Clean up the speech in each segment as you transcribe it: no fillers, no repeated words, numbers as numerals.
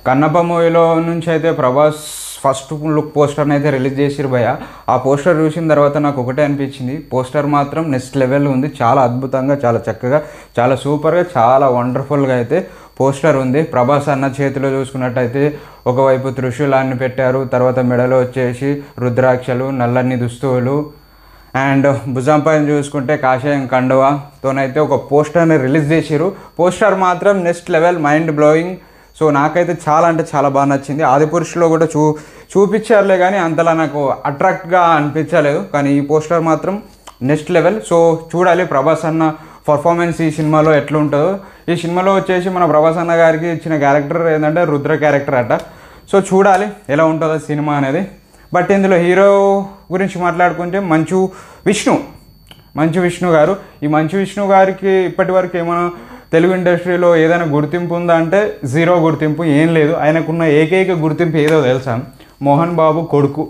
కన్నప్ప మూవీలో నుంచి అయితే ప్రభాస్ ఫస్ట్ లుక్ పోస్టర్ని అయితే రిలీజ్ చేసిరు భయ్య. ఆ పోస్టర్ చూసిన తర్వాత నాకు ఒకటే అనిపించింది, పోస్టర్ మాత్రం నెక్స్ట్ లెవెల్ ఉంది. చాలా అద్భుతంగా, చాలా చక్కగా, చాలా సూపర్గా, చాలా వండర్ఫుల్గా అయితే పోస్టర్ ఉంది. ప్రభాస్ అన్న చేతిలో చూసుకున్నట్టయితే ఒకవైపు త్రిశూలాన్ని పెట్టారు, తర్వాత మెడలో వచ్చేసి రుద్రాక్షలు, నల్లని దుస్తువులు, అండ్ భుజం పైన చూసుకుంటే కాషాయం కండువాతోనైతే ఒక పోస్టర్ని రిలీజ్ చేసిరు. పోస్టర్ మాత్రం next level, mind blowing. So నాకైతే చాలా అంటే చాలా బాగా నచ్చింది. ఆదిపురుషులో కూడా చూపించారులే కానీ అంతలా నాకు అట్రాక్ట్గా అనిపించలేదు, కానీ ఈ పోస్టర్ మాత్రం నెక్స్ట్ లెవెల్. సో చూడాలి ప్రభాస్ అన్న పర్ఫార్మెన్స్ ఈ సినిమాలో ఎట్లుంటుందో. ఈ సినిమాలో వచ్చేసి మన ప్రభాస్ అన్న గారికి ఇచ్చిన క్యారెక్టర్ ఏంటంటే రుద్ర క్యారెక్టర్ అట. సో చూడాలి ఎలా ఉంటుందో సినిమా అనేది. బట్ ఇందులో హీరో గురించి మాట్లాడుకుంటే మంచు విష్ణు గారు. ఈ మంచు విష్ణు గారికి ఇప్పటి వరకు ఏమైనా తెలుగు ఇండస్ట్రీలో ఏదైనా గుర్తింపు ఉందా అంటే జీరో గుర్తింపు, ఏం లేదు. ఆయనకున్న ఏకైక గుర్తింపు ఏదో తెలుసా, మోహన్ బాబు కొడుకు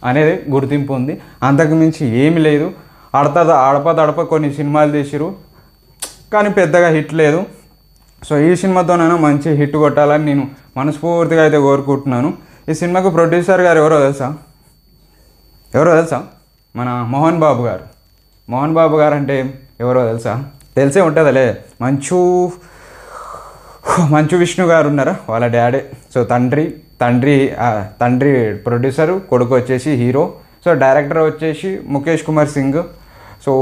అనేది గుర్తింపు ఉంది, అంతకు మించి ఏమి లేదు. అడపదడప కొన్ని సినిమాలు తీసిరు కానీ పెద్దగా హిట్ లేదు. సో ఈ సినిమాతోనైనా మంచి హిట్ కొట్టాలని నేను మనస్ఫూర్తిగా అయితే కోరుకుంటున్నాను. ఈ సినిమాకు ప్రొడ్యూసర్ గారు ఎవరో తెలుసా మన మోహన్ బాబు గారు అంటే ఎవరో తెలుసా? తెలిసే ఉంటుందిలే. మంచు విష్ణు గారు ఉన్నారా, వాళ్ళ డాడీ. సో తండ్రి ప్రొడ్యూసరు, కొడుకు వచ్చేసి హీరో. సో డైరెక్టర్ వచ్చేసి ముఖేష్ కుమార్ సింగ్. సో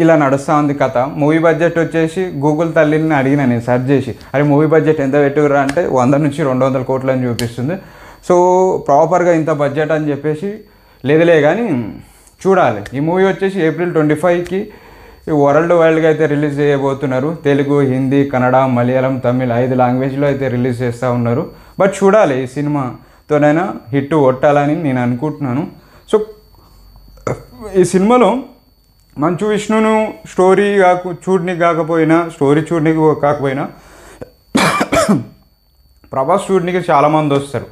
ఇలా నడుస్తూ ఉంది కథ. మూవీ బడ్జెట్ వచ్చేసి గూగుల్ తల్లిని అడిగిన నేను సెర్చ్ చేసి, అరే మూవీ బడ్జెట్ ఎంత పెట్టుకురా అంటే 100 నుంచి 200 కోట్లు అని చూపిస్తుంది. సో ప్రాపర్గా ఇంత బడ్జెట్ అని చెప్పేసి లేదులే కానీ చూడాలి. ఈ మూవీ వచ్చేసి April 25కి వరల్డ్ వైడ్గా అయితే రిలీజ్ చేయబోతున్నారు. తెలుగు, హిందీ, కన్నడ, మలయాళం, తమిళ్ 5 లాంగ్వేజ్లో అయితే రిలీజ్ చేస్తూ ఉన్నారు. బట్ చూడాలి ఈ సినిమాతోనైనా హిట్ కొట్టాలని నేను అనుకుంటున్నాను. సో ఈ సినిమాలో మంచు విష్ణును స్టోరీ చూడనికి కాకపోయినా ప్రభాస్ చూడనికి చాలామంది వస్తారు.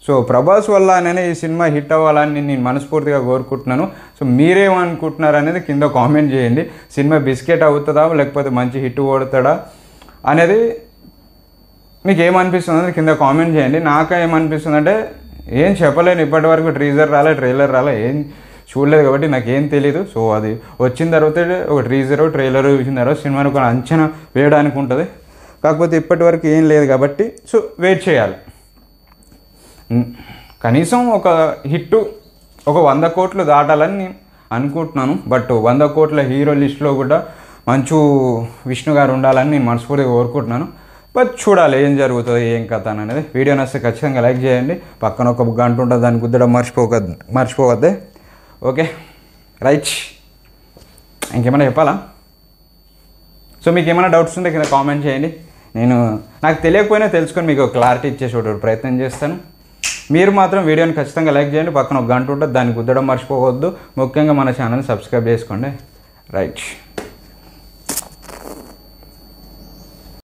సో ప్రభాస్ వల్ల అనేది ఈ సినిమా హిట్ అవ్వాలని నేను మనస్ఫూర్తిగా కోరుకుంటున్నాను. సో మీరేమనుకుంటున్నారు అనేది కింద కామెంట్ చేయండి. సినిమా బిస్కెట్ అవుతుందా లేకపోతే మంచి హిట్ కొడతాడా అనేది మీకు ఏమనిపిస్తుంది అనేది కింద కామెంట్ చేయండి. నాకేమనిపిస్తుంది అంటే ఏం చెప్పలేను, ఇప్పటివరకు ట్రైలర్ రాలే, ఏం చూడలేదు కాబట్టి నాకేం తెలీదు. సో అది వచ్చిన తర్వాత ఒక ట్రైలర్ చూసిన తర్వాత సినిమాను ఒక అంచనా వేయడానికి ఉంటుంది. కాకపోతే ఇప్పటివరకు ఏం లేదు కాబట్టి సో వెయిట్ చేయాలి. కనీసం ఒక హిట్ ఒక 100 కోట్లు దాటాలని నేను అనుకుంటున్నాను. బట్ 100 కోట్ల హీరో లిస్ట్లో కూడా మంచు విష్ణు గారు ఉండాలని నేను మనస్ఫూర్తిగా కోరుకుంటున్నాను. బట్ చూడాలి ఏం జరుగుతుంది, ఏం కథ అనేది. వీడియో నచ్చితే ఖచ్చితంగా లైక్ చేయండి. పక్కన ఒక గంట ఉంటుంది, దాన్ని గుద్దడం మర్చిపోవద్దే. ఓకే రైట్, ఇంకేమైనా చెప్పాలా? సో మీకు ఏమైనా డౌట్స్ ఉంటే కింద కామెంట్ చేయండి. నాకు తెలియకపోయినా తెలుసుకొని మీకు క్లారిటీ ఇచ్చేసి ప్రయత్నం చేస్తాను. మీరు మాత్రం వీడియోని ఖచ్చితంగా లైక్ చేయండి. పక్కన ఒక గంట ఉంటుంది, దాన్ని గుద్దడం మర్చిపోవద్దు. ముఖ్యంగా మన ఛానల్ని సబ్స్క్రైబ్ చేసుకోండి. రైట్.